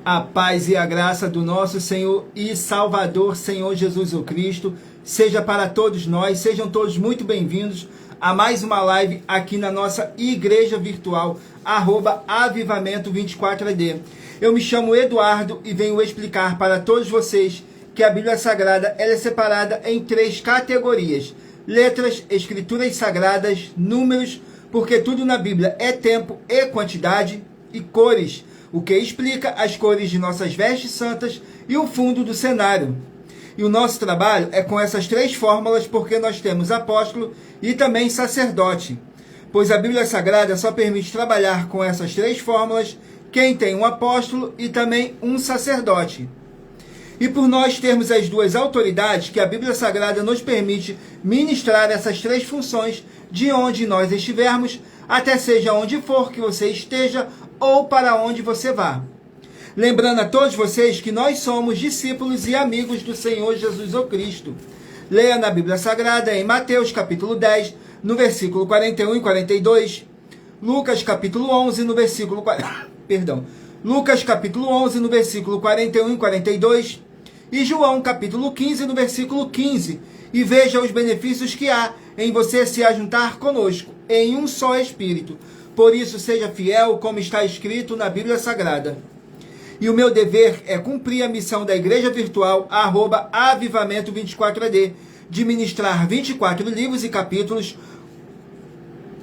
A paz e a graça do nosso Senhor e Salvador, Senhor Jesus o Cristo, seja para todos nós, sejam todos muito bem-vindos a mais uma live aqui na nossa igreja virtual, @avivamento24AD. Eu me chamo Eduardo e venho explicar para todos vocês que a Bíblia Sagrada ela é separada em 3 categorias: letras, escrituras sagradas, números, porque tudo na Bíblia é tempo e quantidade, e cores, o que explica as cores de nossas vestes santas e o fundo do cenário. E o nosso trabalho é com essas 3 fórmulas, porque nós temos apóstolo e também sacerdote, pois a Bíblia Sagrada só permite trabalhar com essas 3 fórmulas quem tem um apóstolo e também um sacerdote. E por nós termos as 2 autoridades, que a Bíblia Sagrada nos permite ministrar essas 3 funções de onde nós estivermos, até seja onde for que você esteja ou para onde você vá. Lembrando a todos vocês que nós somos discípulos e amigos do Senhor Jesus o Cristo. Leia na Bíblia Sagrada em Mateus capítulo 10, no versículo 41 e 42, Lucas capítulo 11, no versículo Lucas capítulo 11, no versículo 41 e 42, e João capítulo 15, no versículo 15, e veja os benefícios que há em você se ajuntar conosco em um só Espírito. Por isso, seja fiel, como está escrito na Bíblia Sagrada. E o meu dever é cumprir a missão da Igreja Virtual, @avivamento24AD, de ministrar 24 livros e capítulos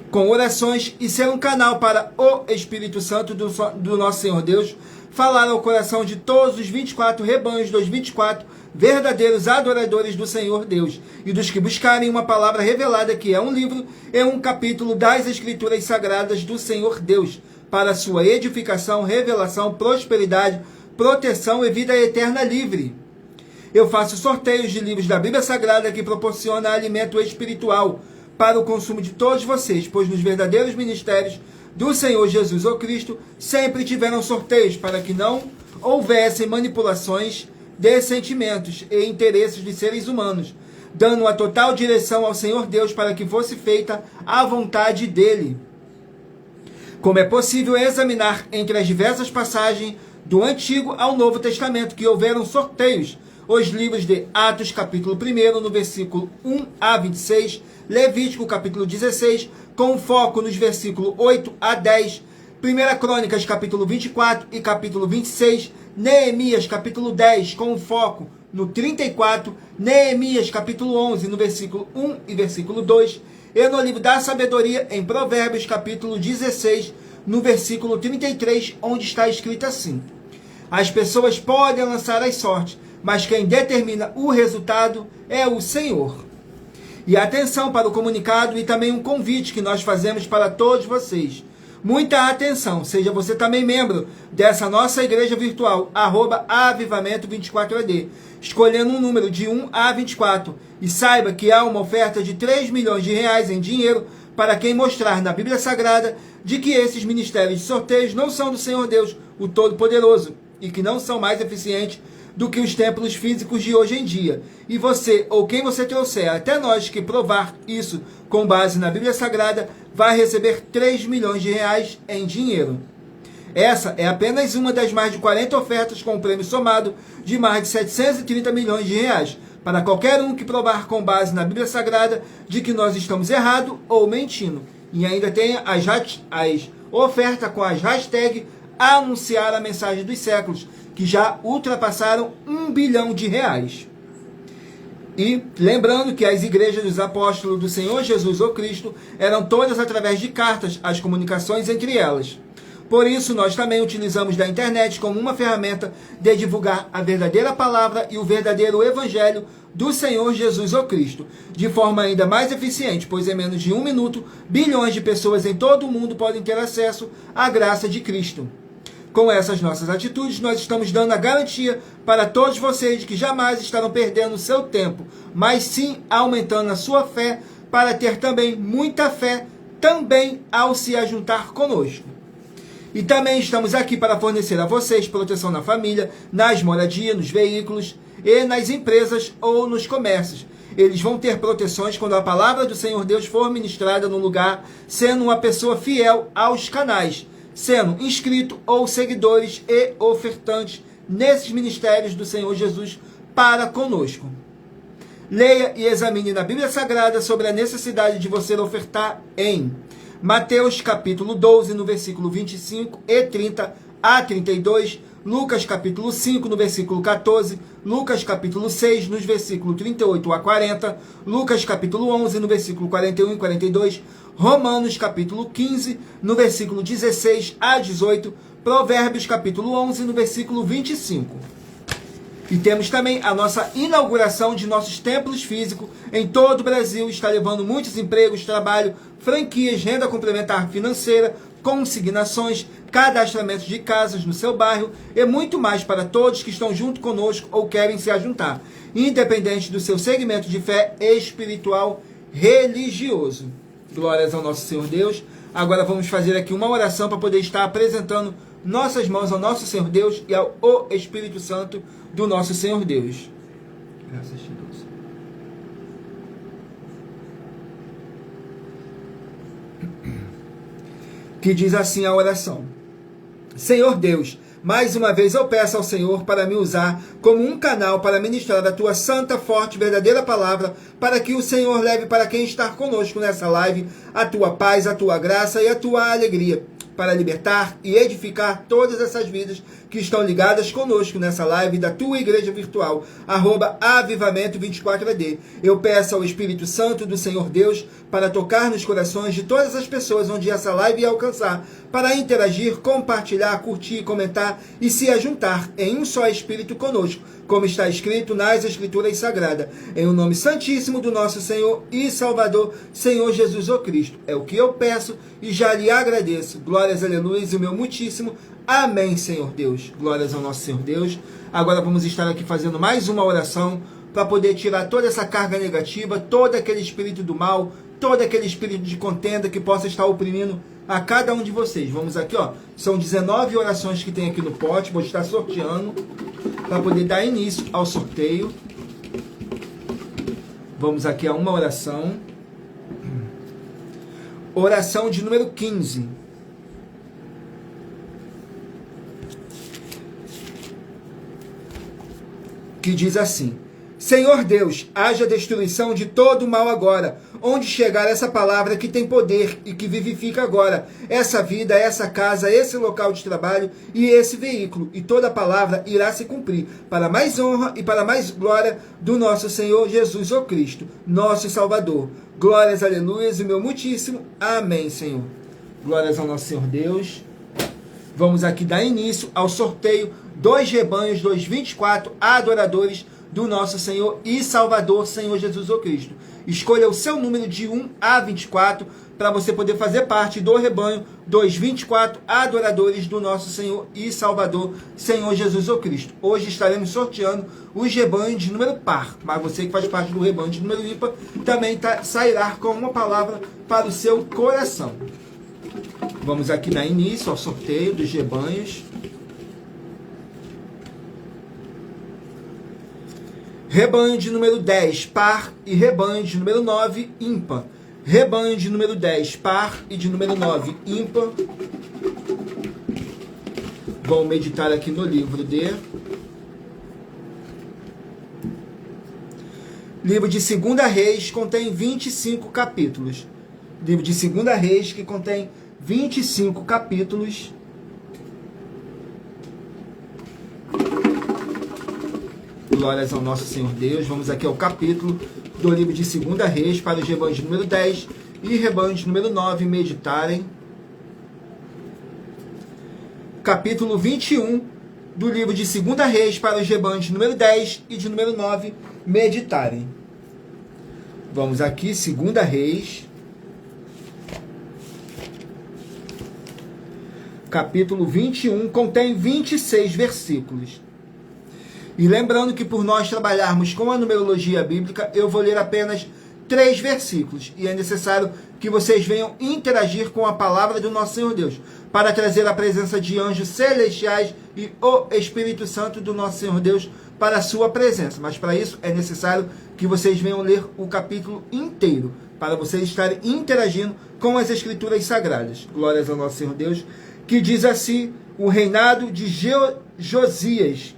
com orações e ser um canal para o Espírito Santo do nosso Senhor Deus falar ao coração de todos os 24 rebanhos dos 24 verdadeiros adoradores do Senhor Deus e dos que buscarem uma palavra revelada, que é um livro e um capítulo das Escrituras Sagradas do Senhor Deus, para sua edificação, revelação, prosperidade, proteção e vida eterna livre. Eu faço sorteios de livros da Bíblia Sagrada que proporciona alimento espiritual para o consumo de todos vocês, pois nos verdadeiros ministérios do Senhor Jesus o Cristo sempre tiveram sorteios para que não houvessem manipulações de sentimentos e interesses de seres humanos, dando a total direção ao Senhor Deus para que fosse feita a vontade dele. Como é possível examinar entre as diversas passagens do Antigo ao Novo Testamento que houveram sorteios, os livros de Atos capítulo 1, no versículo 1 a 26, Levítico capítulo 16, com foco nos versículos 8 a 10, 1 Crônicas capítulo 24 e capítulo 26, Neemias capítulo 10, com foco no 34, Neemias capítulo 11, no versículo 1 e versículo 2, e no livro da sabedoria em Provérbios capítulo 16, no versículo 33, onde está escrito assim: as pessoas podem lançar as sortes, mas quem determina o resultado é o Senhor. E atenção para o comunicado e também um convite que nós fazemos para todos vocês. Muita atenção, seja você também membro dessa nossa igreja virtual, @avivamento24AD, escolhendo um número de 1 a 24, e saiba que há uma oferta de 3 milhões de reais em dinheiro para quem mostrar na Bíblia Sagrada de que esses ministérios de sorteios não são do Senhor Deus, o Todo-Poderoso, e que não são mais eficientes do que os templos físicos de hoje em dia. E você, ou quem você trouxer até nós que provar isso com base na Bíblia Sagrada, vai receber 3 milhões de reais em dinheiro. Essa é apenas uma das mais de 40 ofertas com um prêmio somado de mais de 730 milhões de reais, para qualquer um que provar com base na Bíblia Sagrada de que nós estamos errado ou mentindo. E ainda tem as ofertas com as hashtags anunciar a mensagem dos séculos, que já ultrapassaram 1 bilhão de reais. E lembrando que as igrejas dos apóstolos do Senhor Jesus o Cristo eram todas através de cartas, as comunicações entre elas. Por isso, nós também utilizamos da internet como uma ferramenta de divulgar a verdadeira palavra e o verdadeiro evangelho do Senhor Jesus o Cristo, de forma ainda mais eficiente, pois em menos de 1 minuto, bilhões de pessoas em todo o mundo podem ter acesso à graça de Cristo. Com essas nossas atitudes, nós estamos dando a garantia para todos vocês de que jamais estarão perdendo o seu tempo, mas sim aumentando a sua fé, para ter também muita fé também ao se ajuntar conosco. E também estamos aqui para fornecer a vocês proteção na família, nas moradias, nos veículos e nas empresas ou nos comércios. Eles vão ter proteções quando a palavra do Senhor Deus for ministrada no lugar, sendo uma pessoa fiel aos canais. sendo inscrito ou seguidores e ofertantes nesses ministérios do Senhor Jesus para conosco. Leia e examine na Bíblia Sagrada sobre a necessidade de você ofertar em Mateus capítulo 12, no versículo 25 e 30 a 32, Lucas capítulo 5, no versículo 14, Lucas capítulo 6, nos versículos 38 a 40, Lucas capítulo 11, no versículo 41 e 42, Romanos capítulo 15, no versículo 16 a 18, Provérbios capítulo 11, no versículo 25. E temos também a nossa inauguração de nossos templos físicos em todo o Brasil. Está levando muitos empregos, trabalho, franquias, renda complementar financeira, consignações, cadastramentos de casas no seu bairro e muito mais para todos que estão junto conosco ou querem se ajuntar, independente do seu segmento de fé espiritual religioso. Glórias ao nosso Senhor Deus. Agora vamos fazer aqui uma oração para poder estar apresentando nossas mãos ao nosso Senhor Deus e ao Espírito Santo do nosso Senhor Deus. Graças a Deus. Que diz assim a oração: Senhor Deus, mais uma vez eu peço ao Senhor para me usar como um canal para ministrar a tua santa, forte, verdadeira palavra, para que o Senhor leve para quem está conosco nessa live a tua paz, a tua graça e a tua alegria, para libertar e edificar todas essas vidas que estão ligadas conosco nessa live da tua igreja virtual, @avivamento24AD. Eu peço ao Espírito Santo do Senhor Deus para tocar nos corações de todas as pessoas onde essa live ia alcançar, para interagir, compartilhar, curtir, comentar e se ajuntar em um só Espírito conosco, como está escrito nas Escrituras Sagradas, em o nome santíssimo do nosso Senhor e Salvador, Senhor Jesus o Cristo. É o que eu peço e já lhe agradeço. Glórias, aleluia, e o meu muitíssimo amém, Senhor Deus. Glórias ao nosso Senhor Deus. Agora vamos estar aqui fazendo mais uma oração para poder tirar toda essa carga negativa, todo aquele espírito do mal, todo aquele espírito de contenda que possa estar oprimindo a cada um de vocês. Vamos aqui, ó. São 19 orações que tem aqui no pote. Vou estar sorteando para poder dar início ao sorteio. Vamos aqui a uma oração. Oração de número 15. Que diz assim: Senhor Deus, haja destruição de todo o mal agora, onde chegar essa palavra que tem poder e que vivifica agora essa vida, essa casa, esse local de trabalho e esse veículo, e toda a palavra irá se cumprir, para mais honra e para mais glória do nosso Senhor Jesus o Cristo, nosso Salvador. Glórias, aleluias, e meu muitíssimo amém, Senhor. Glórias ao nosso Senhor Deus. Vamos aqui dar início ao sorteio dos rebanhos dos 24 adoradores do nosso Senhor e Salvador, Senhor Jesus o Cristo. Escolha o seu número de 1 a 24 para você poder fazer parte do rebanho dos 24 adoradores do nosso Senhor e Salvador, Senhor Jesus o Cristo. Hoje estaremos sorteando os rebanhos de número par, mas você que faz parte do rebanho de número ímpar também sairá com uma palavra para o seu coração. Vamos aqui dar início ao sorteio dos rebanhos. Rebanho de número 10, par, e rebanho de número 9, ímpar. Rebanho de número 10, par, e de número 9, ímpar. Vamos meditar aqui no livro de... Livro de 2 Reis contém 25 capítulos. Livro de 2 Reis que contém 25 capítulos. Glórias ao nosso Senhor Deus. Vamos aqui ao capítulo do livro de 2 Reis para os rebanhos de número 10 e rebanhos de número 9 meditarem. Capítulo 21 do livro de 2 Reis para os rebanhos de número 10 e de número 9 meditarem. Vamos aqui, 2 Reis, capítulo 21, contém 26 versículos. E lembrando que por nós trabalharmos com a numerologia bíblica, eu vou ler apenas 3 versículos. E é necessário que vocês venham interagir com a palavra do nosso Senhor Deus, para trazer a presença de anjos celestiais e o Espírito Santo do nosso Senhor Deus para a sua presença. Mas para isso é necessário que vocês venham ler o capítulo inteiro. para vocês estarem interagindo com as Escrituras Sagradas. Glórias ao nosso Senhor Deus, que diz assim, o reinado de Josias,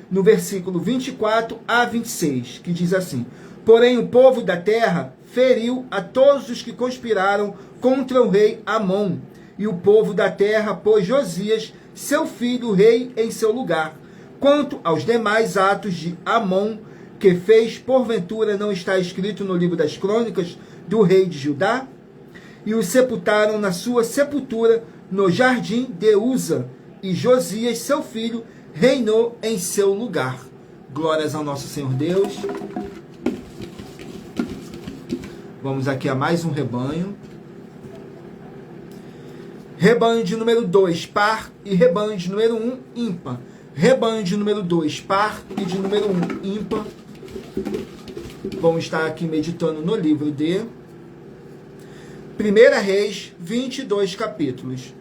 no versículo 24 a 26, que diz assim: porém o povo da terra feriu a todos os que conspiraram contra o rei Amon, e o povo da terra pôs Josias, seu filho, rei em seu lugar. Quanto aos demais atos de Amon, que fez, porventura não está escrito no livro das crônicas do rei de Judá? E o sepultaram na sua sepultura no jardim de Uza, e Josias, seu filho, reinou em seu lugar. Glórias ao nosso Senhor Deus. Vamos aqui a mais um rebanho. Rebanho de número 2, par, e rebanho de número 1, ímpar. Rebanho de número 2, par, e de número 1, ímpar. Vamos estar aqui meditando no livro de 1 Reis, 22 capítulos.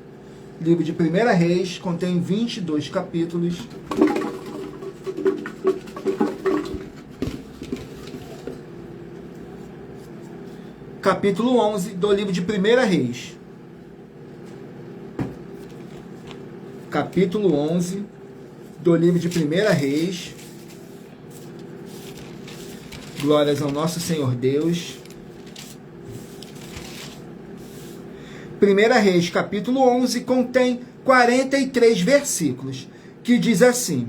O livro de 1 Reis contém 22 capítulos. Capítulo 11 do livro de 1 Reis. Capítulo 11 do livro de 1 Reis. Glórias ao nosso Senhor Deus. 1 Reis, capítulo 11, contém 43 versículos, que diz assim: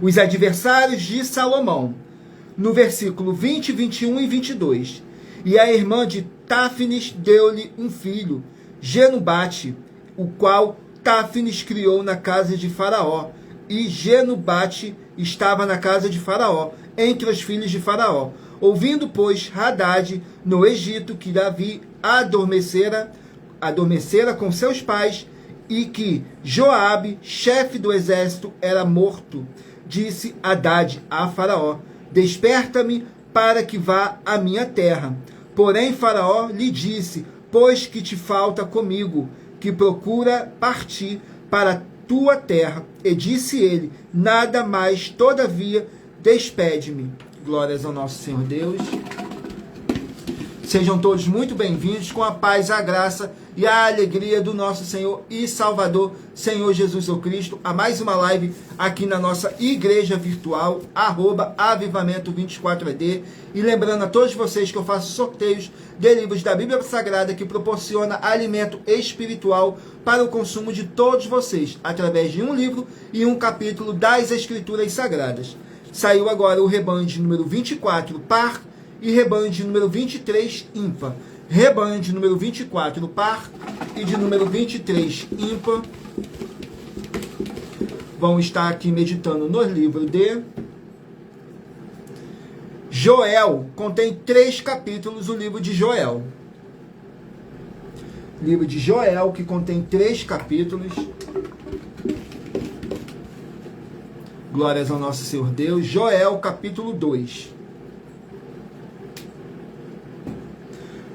os adversários de Salomão, no versículo 20, 21 e 22. E a irmã de Táfnis deu-lhe um filho, Genubate, o qual Táfnis criou na casa de Faraó. E Genubate estava na casa de Faraó, entre os filhos de Faraó. Ouvindo, pois, Hadade, no Egito, que Davi adormecera com seus pais, e que Joabe, chefe do exército, era morto, disse Hadade a Faraó: desperta-me para que vá à minha terra. Porém Faraó lhe disse: pois que te falta comigo, que procura partir para a tua terra. E disse ele: nada mais, todavia, despede-me. Glórias ao nosso Senhor Deus. Sejam todos muito bem-vindos, com a paz, a graça e a alegria do nosso Senhor e Salvador, Senhor Jesus Cristo, a mais uma live aqui na nossa igreja virtual, @avivamento24ed. E lembrando a todos vocês que eu faço sorteios de livros da Bíblia Sagrada que proporciona alimento espiritual para o consumo de todos vocês, através de um livro e um capítulo das Escrituras Sagradas. Saiu agora o rebanho de número 24, par, e rebanho de número 23, ímpar. Rebanho de número 24, par, e de número 23, ímpar. Vamos estar aqui meditando no livro de Joel. Contém 3 capítulos o livro de Joel. Livro de Joel, que contém 3 capítulos. Glórias ao nosso Senhor Deus. Joel, capítulo 2.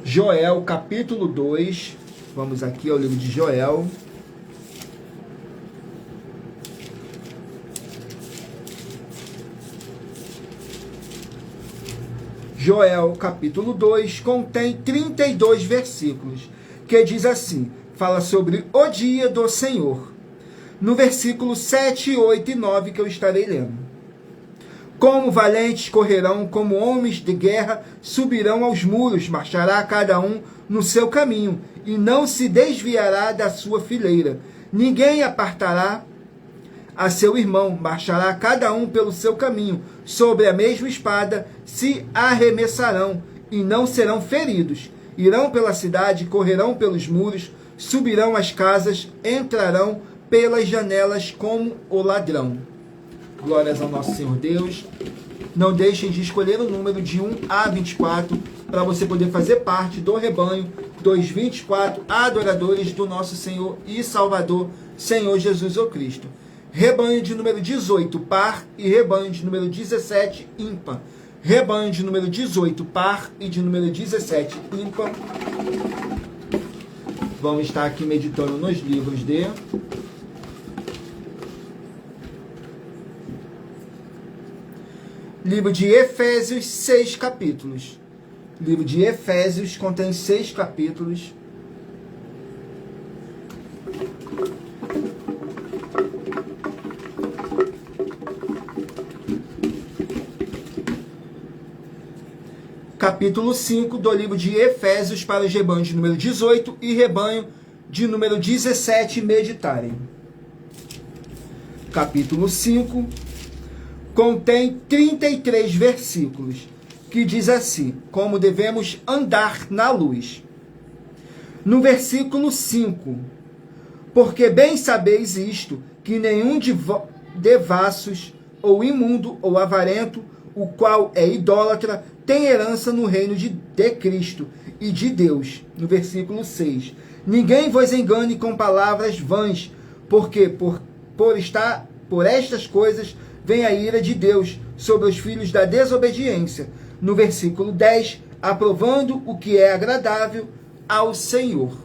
Joel, capítulo 2. Vamos aqui ao livro de Joel. Joel, capítulo 2, contém 32 versículos, que diz assim, fala sobre o dia do Senhor. No versículo 7, 8 e 9, que eu estarei lendo. Como valentes correrão, como homens de guerra subirão aos muros, marchará cada um no seu caminho, e não se desviará da sua fileira. Ninguém apartará a seu irmão, marchará cada um pelo seu caminho, sobre a mesma espada se arremessarão, e não serão feridos. Irão pela cidade, correrão pelos muros, subirão as casas, entrarão pelas janelas como o ladrão. Glórias ao nosso Senhor Deus. Não deixem de escolher o número de 1 a 24 para você poder fazer parte do rebanho dos 24 adoradores do nosso Senhor e Salvador, Senhor Jesus Cristo. Rebanho de número 18, par, e rebanho de número 17, ímpar. Rebanho de número 18, par, e de número 17, ímpar. Vamos estar aqui meditando nos livros de livro de Efésios, 6 capítulos. Livro de Efésios contém 6 capítulos. Capítulo 5 do livro de Efésios para os rebanhos de número 18 e rebanho de número 17 meditarem. Capítulo 5 contém 33 versículos, que diz assim, como devemos andar na luz. No versículo 5, porque bem sabeis isto, que nenhum devassos, ou imundo, ou avarento, o qual é idólatra, tem herança no reino de Cristo e de Deus. No versículo 6, ninguém vos engane com palavras vãs, porque por estas coisas vem a ira de Deus sobre os filhos da desobediência. No versículo 10, aprovando o que é agradável ao Senhor.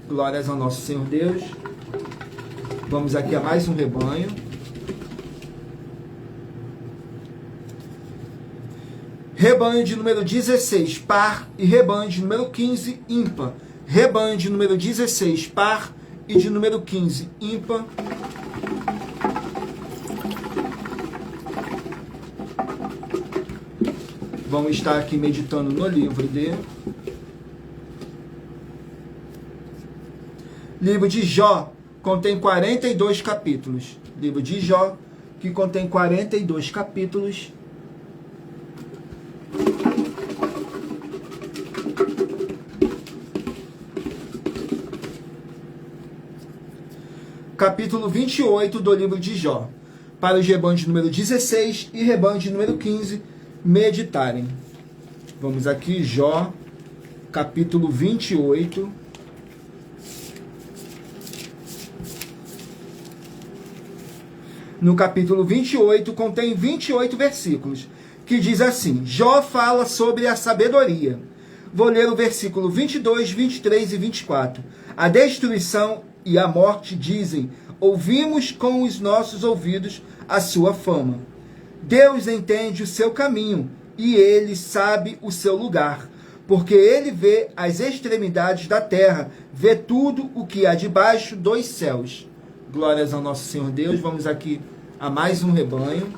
Glórias ao nosso Senhor Deus. Vamos aqui a mais um rebanho. Rebanho de número 16, par, e rebanho de número 15, ímpar. Rebanho de número 16, par, e de número 15, ímpar. Vamos estar aqui meditando no livro de... Livro de Jó, contém 42 capítulos. Livro de Jó, que contém 42 capítulos. Capítulo 28 do livro de Jó, para os rebanhos de número 16 e rebanho de número 15 meditarem. Vamos aqui, Jó, capítulo 28. No capítulo 28 contém 28 versículos, que diz assim, Jó fala sobre a sabedoria. Vou ler o versículo 22, 23 e 24. A destruição e a morte dizem, ouvimos com os nossos ouvidos a sua fama. Deus entende o seu caminho e ele sabe o seu lugar, porque ele vê as extremidades da terra, vê tudo o que há debaixo dos céus. Glórias ao nosso Senhor Deus. Vamos aqui a mais um rebanho.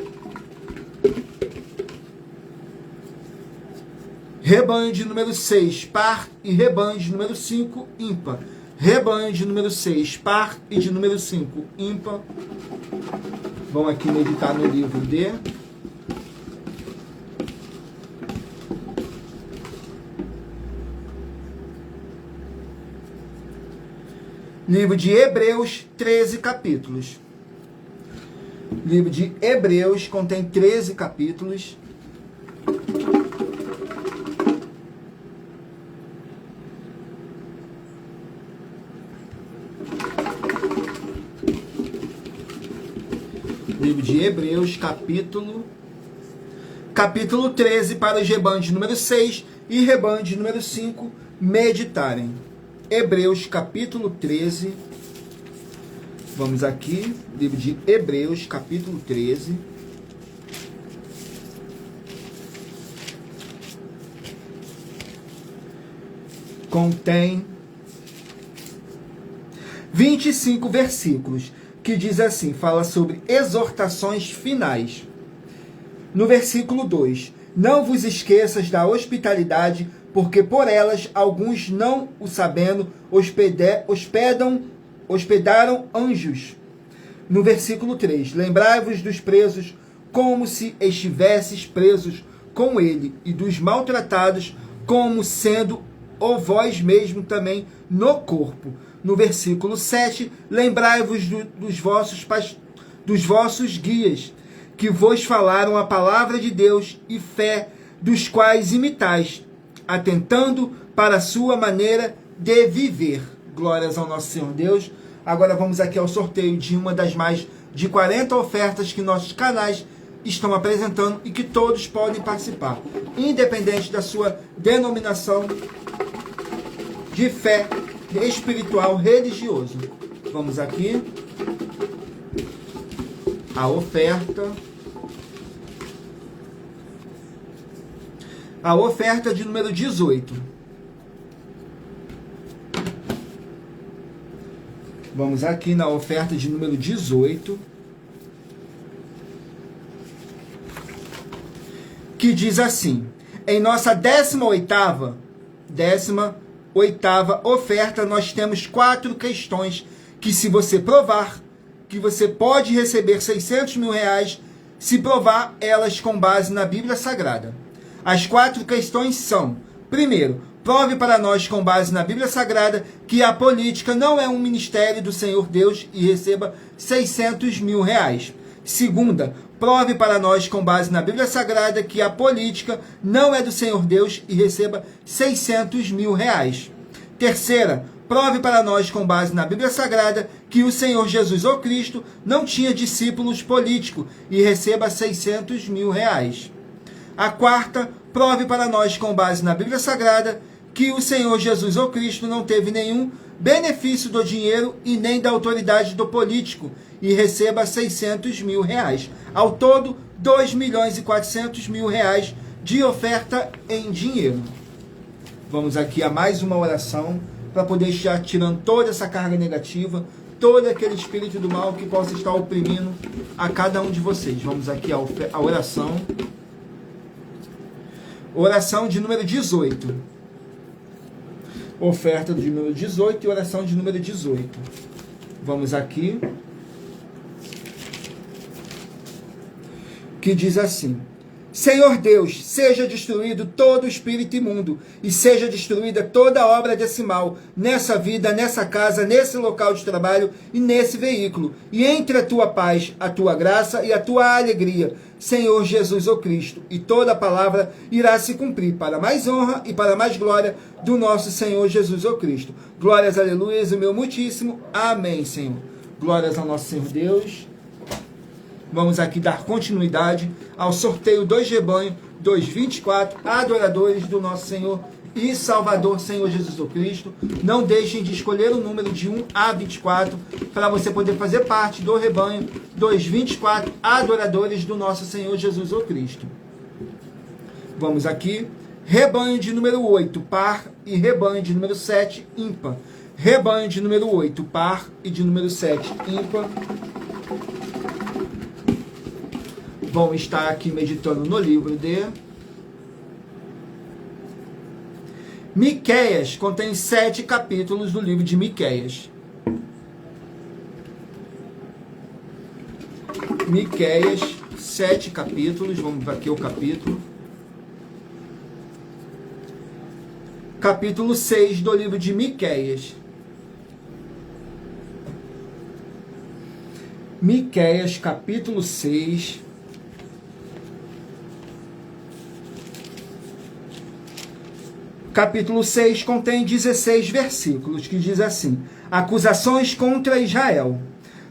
Rebanho de número 6, par, e rebanho de número 5, ímpar. Rebanho de número 6, par, e de número 5, ímpar. Vamos aqui meditar no livro de... Livro de Hebreus, 13 capítulos. Livro de Hebreus contém 13 capítulos. Livro de Hebreus, capítulo 13, para os rebanhos de número 6 e rebanho de número 5 meditarem. Hebreus, capítulo 13. Vamos aqui, livro de Hebreus, capítulo 13. Contém 25 versículos, que diz assim, fala sobre exortações finais. No versículo 2, não vos esqueças da hospitalidade, porque por elas alguns, não o sabendo, hospedaram anjos. No versículo 3, lembrai-vos dos presos, como se estivesses presos com ele, e dos maltratados, como sendo ou vós mesmo também no corpo. No versículo 7, lembrai-vos dos vossos guias, que vos falaram a palavra de Deus e fé, dos quais imitais, atentando para a sua maneira de viver. Glórias ao nosso Senhor Deus. Agora vamos aqui ao sorteio de uma das mais de 40 ofertas que nossos canais estão apresentando e que todos podem participar, independente da sua denominação de fé espiritual, religioso. Vamos aqui a oferta. a oferta de número 18. Vamos aqui na oferta de número 18, que diz assim: em nossa 18ª oferta, nós temos 4 questões que, se você provar, que você pode receber 600 mil reais, se provar elas com base na Bíblia Sagrada. As 4 questões são: primeiro, prove para nós com base na Bíblia Sagrada que a política não é um ministério do Senhor Deus e receba 600 mil reais. Segunda, prove para nós com base na Bíblia Sagrada que a política não é do Senhor Deus e receba 600 mil reais. Terceira, prove para nós com base na Bíblia Sagrada que o Senhor Jesus ou Cristo não tinha discípulos políticos e receba 600 mil reais. A quarta, prove para nós com base na Bíblia Sagrada que o Senhor Jesus ou Cristo não teve nenhum benefício do dinheiro e nem da autoridade do político e receba 600 mil reais. Ao todo, 2.400.000 reais de oferta em dinheiro. Vamos aqui a mais uma oração para poder estar tirando toda essa carga negativa, todo aquele espírito do mal que possa estar oprimindo a cada um de vocês. Vamos aqui a oração. Oração de número 18. Oferta de número 18 e oração de número 18. Vamos aqui. Que diz assim: Senhor Deus, seja destruído todo espírito imundo e seja destruída toda obra desse mal, nessa vida, nessa casa, nesse local de trabalho e nesse veículo, e entre a tua paz, a tua graça e a tua alegria, Senhor Jesus ou Cristo, e toda a palavra irá se cumprir para mais honra e para mais glória do nosso Senhor Jesus ou Cristo. Glórias, aleluias, o meu muitíssimo. Amém, Senhor. Glórias ao nosso Senhor Deus. Vamos aqui dar continuidade ao sorteio dos rebanhos dos 24 adoradores do nosso Senhor e Salvador, Senhor Jesus Cristo. Não deixem de escolher o número de 1 a 24 para você poder fazer parte do rebanho dos 24 adoradores do nosso Senhor Jesus Cristo. Vamos aqui. Rebanho de número 8, par, e rebanho de número 7, ímpar. Rebanho de número 8, par, e de número 7, ímpar. Vão estar aqui meditando no livro de Miqueias. Contém 7 capítulos do livro de Miqueias. Miqueias, 7 capítulos. Vamos ver aqui o capítulo. Capítulo 6 do livro de Miqueias. Miqueias, capítulo 6. Capítulo 6 contém 16 versículos, que diz assim: acusações contra Israel.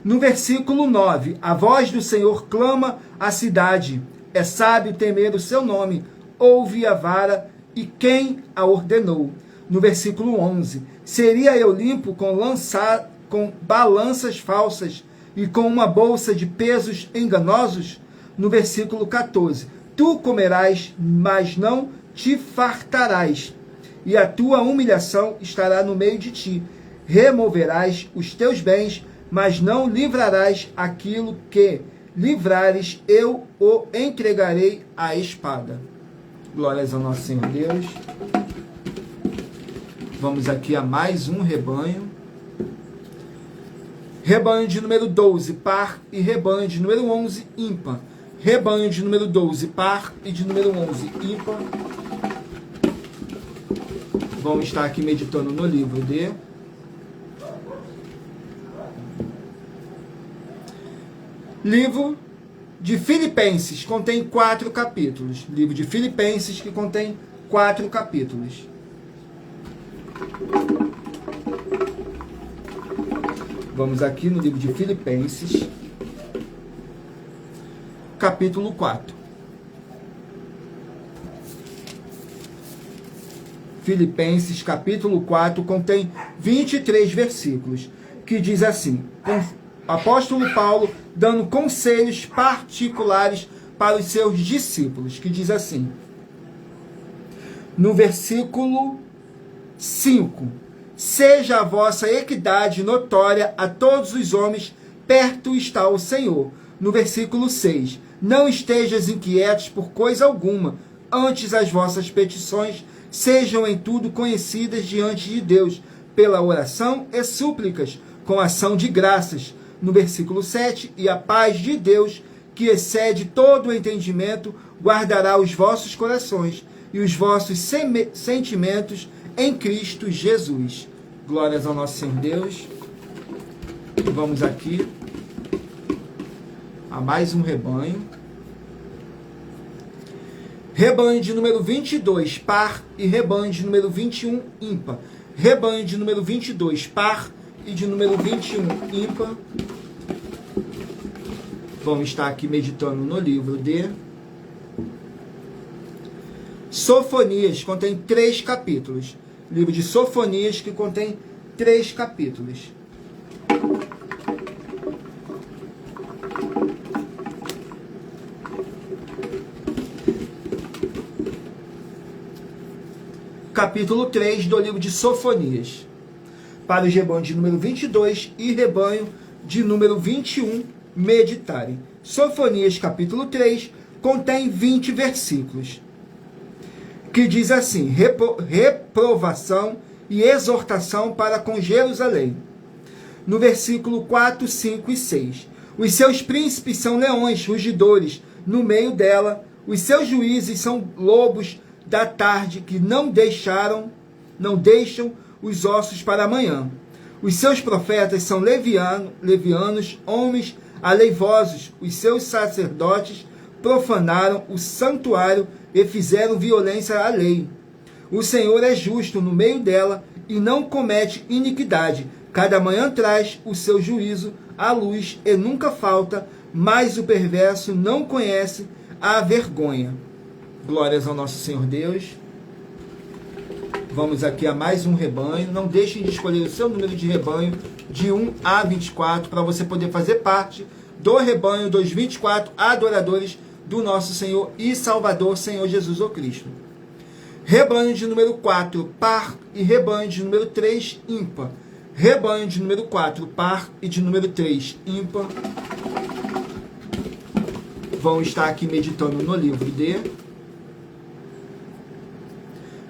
No versículo 9, a voz do Senhor clama à cidade. É sábio temer o seu nome. Ouve a vara e quem a ordenou. No versículo 11, seria eu limpo com balanças falsas e com uma bolsa de pesos enganosos? No versículo 14, tu comerás, mas não te fartarás, e a tua humilhação estará no meio de ti. Removerás os teus bens, mas não livrarás aquilo que livrares, eu o entregarei à espada. Glórias ao nosso Senhor Deus. Vamos aqui a mais um rebanho. Rebanho de número 12, par, e rebanho de número 11, ímpar. Rebanho de número 12, par, e de número 11, ímpar. Vamos estar aqui meditando no livro de livro de Filipenses, contém 4 capítulos. Livro de Filipenses, que contém 4 capítulos. Vamos aqui no livro de Filipenses, capítulo 4. Filipenses, capítulo 4, contém 23 versículos, que diz assim: apóstolo Paulo dando conselhos particulares para os seus discípulos, que diz assim: No versículo 5. Seja a vossa equidade notória a todos os homens, perto está o Senhor. No versículo 6. Não estejas inquietos por coisa alguma, antes as vossas petições sejam em tudo conhecidas diante de Deus, pela oração e súplicas, com ação de graças. No versículo 7. E a paz de Deus, que excede todo o entendimento, guardará os vossos corações e os vossos sentimentos em Cristo Jesus. Glórias ao nosso Senhor Deus. Vamos aqui a mais um rebanho. Rebanho de número 22, par, e rebanho de número 21, ímpar. Rebanho de número 22, par, e de número 21, ímpar. Vamos estar aqui meditando no livro de Sofonias, contém 3 capítulos. Livro de Sofonias, que contém 3 capítulos. Capítulo 3 do livro de Sofonias. Para os rebanhos de número 22 e rebanho de número 21 meditarem. Sofonias, capítulo 3, contém 20 versículos. Que diz assim: reprovação e exortação para com Jerusalém. No versículo 4, 5 e 6. Os seus príncipes são leões rugidores no meio dela, os seus juízes são lobos da tarde que não deixam os ossos para amanhã. Os seus profetas são levianos, homens aleivosos. Os seus sacerdotes profanaram o santuário e fizeram violência à lei. O Senhor é justo no meio dela e não comete iniquidade. Cada manhã traz o seu juízo à luz e nunca falta, mas o perverso não conhece a vergonha. Glórias ao nosso Senhor Deus. Vamos aqui a mais um rebanho. Não deixem de escolher o seu número de rebanho de 1 a 24 para você poder fazer parte do rebanho dos 24 adoradores do nosso Senhor e Salvador, Senhor Jesus o Cristo. Rebanho de número 4, par, e rebanho de número 3, ímpar. Rebanho de número 4, par, e de número 3, ímpar. Vão estar aqui meditando no livro de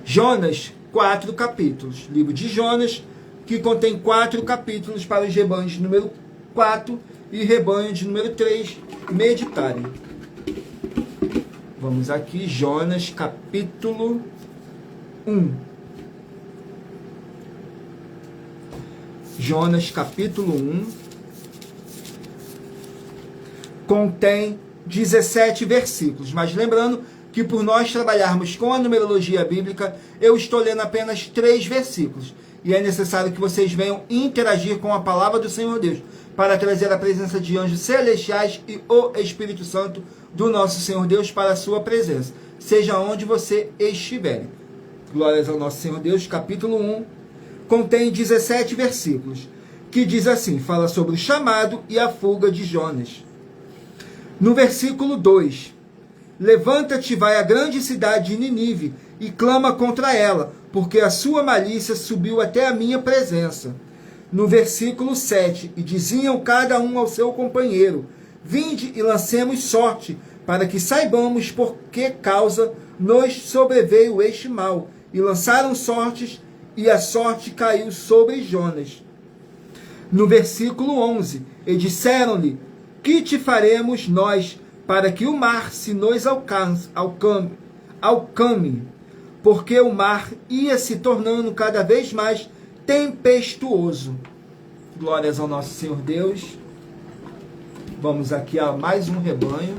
Jonas, 4 capítulos. Livro de Jonas, que contém 4 capítulos para os rebanhos de número 4 e rebanho de número 3 meditarem. Vamos aqui, Jonas, capítulo 1. Jonas, capítulo 1. Contém 17 versículos. Mas lembrando que por nós trabalharmos com a numerologia bíblica, eu estou lendo apenas 3 versículos. E é necessário que vocês venham interagir com a palavra do Senhor Deus, para trazer a presença de anjos celestiais e o Espírito Santo do nosso Senhor Deus para a sua presença, seja onde você estiver. Glórias ao nosso Senhor Deus. Capítulo 1 contém 17 versículos, que diz assim, fala sobre o chamado e a fuga de Jonas. No versículo 2, levanta-te, vai à grande cidade de Ninive e clama contra ela, porque a sua malícia subiu até a minha presença. No versículo 7, e diziam cada um ao seu companheiro, vinde e lancemos sorte, para que saibamos por que causa nos sobreveio este mal. E lançaram sortes, e a sorte caiu sobre Jonas. No versículo 11, e disseram-lhe, que te faremos nós, para que o mar se nos alcame, porque o mar ia se tornando cada vez mais tempestuoso. Glórias ao nosso Senhor Deus. Vamos aqui a mais um rebanho.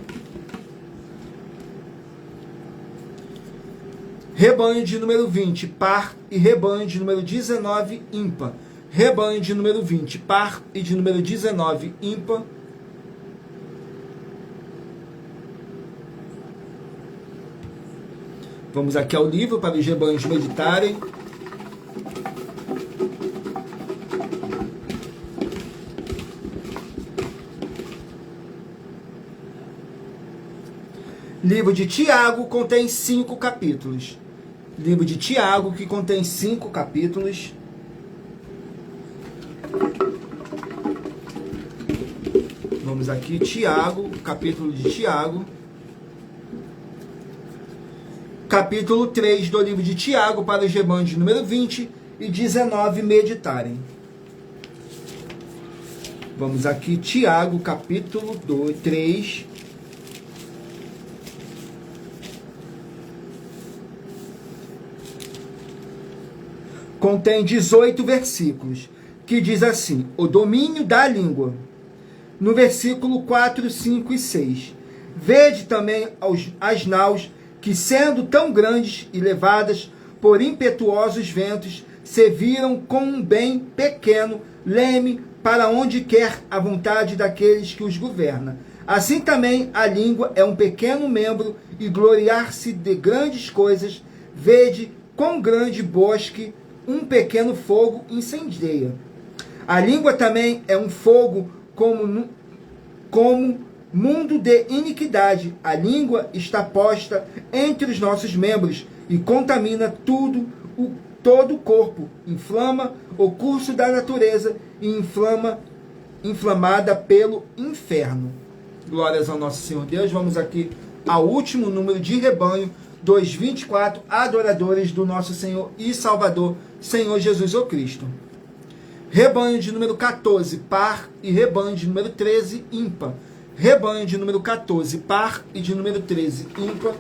Rebanho de número 20, par, e rebanho de número 19, ímpar. Rebanho de número 20, par, e de número 19, ímpar. Vamos aqui ao livro para os rebanhos meditarem. Livro de Tiago contém 5 capítulos. livro de Tiago, que contém 5 capítulos. Vamos aqui, Tiago, capítulo de Tiago. Capítulo 3 do livro de Tiago, para os rebanhos número 20 e 19 meditarem. Vamos aqui, Tiago, capítulo 3. Contém 18 versículos, que diz assim: o domínio da língua. No versículo 4, 5 e 6. Vede também as naus, que sendo tão grandes e levadas por impetuosos ventos, se viram com um bem pequeno leme para onde quer a vontade daqueles que os governa. Assim também a língua é um pequeno membro, e gloriar-se de grandes coisas. Vede quão grande bosque um pequeno fogo incendeia. A língua também é um fogo como mundo de iniquidade. A língua está posta entre os nossos membros e contamina todo o corpo, inflama o curso da natureza e inflamada pelo inferno. Glórias ao nosso Senhor Deus. Vamos aqui ao último número de rebanho, dos 24 adoradores do nosso Senhor e Salvador, Senhor Jesus o Cristo. Rebanho de número 14, par, e rebanho de número 13, ímpar. Rebanho de número 14, par, e de número 13, ímpar.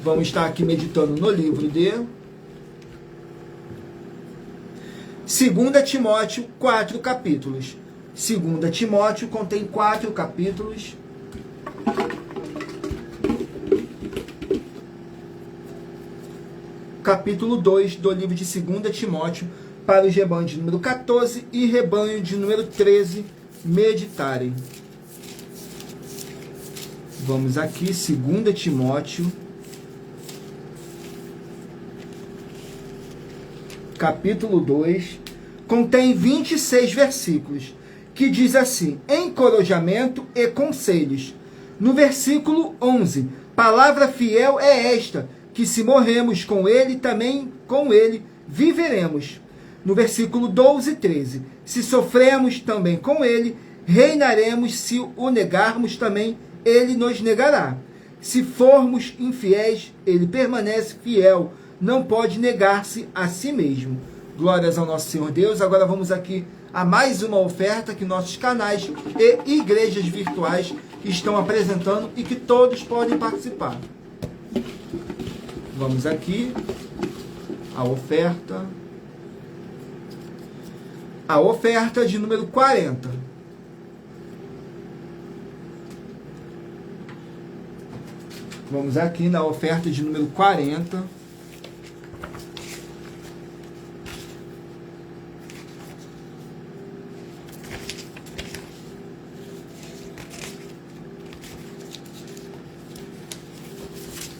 Vamos estar aqui meditando no livro de 2 Timóteo, 4 capítulos. 2 Timóteo contém 4 capítulos. Capítulo 2 do livro de 2 Timóteo, para os rebanhos de número 14 e rebanho de número 13 meditarem. Vamos aqui, 2 Timóteo, capítulo 2, contém 26 versículos, que diz assim: encorajamento e conselhos. No versículo 11, palavra fiel é esta, que se morremos com ele, também com ele viveremos. No versículo 12 e 13, se sofremos também com ele, reinaremos. Se o negarmos também, ele nos negará. Se formos infiéis, ele permanece fiel, não pode negar-se a si mesmo. Glórias ao nosso Senhor Deus. Agora vamos aqui a mais uma oferta que nossos canais e igrejas virtuais estão apresentando e que todos podem participar. Vamos aqui, a oferta de número 40. Vamos aqui na oferta de número 40.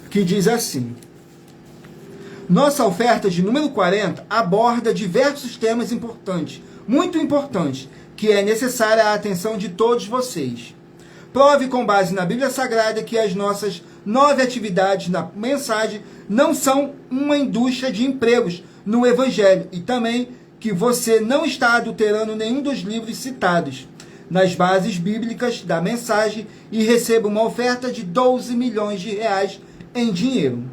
Que diz assim: nossa oferta de número 40 aborda diversos temas importantes, muito importantes, que é necessária a atenção de todos vocês. Prove com base na Bíblia Sagrada que as nossas 9 atividades na mensagem não são uma indústria de empregos no Evangelho, e também que você não está adulterando nenhum dos livros citados nas bases bíblicas da mensagem e receba uma oferta de 12 milhões de reais em dinheiro.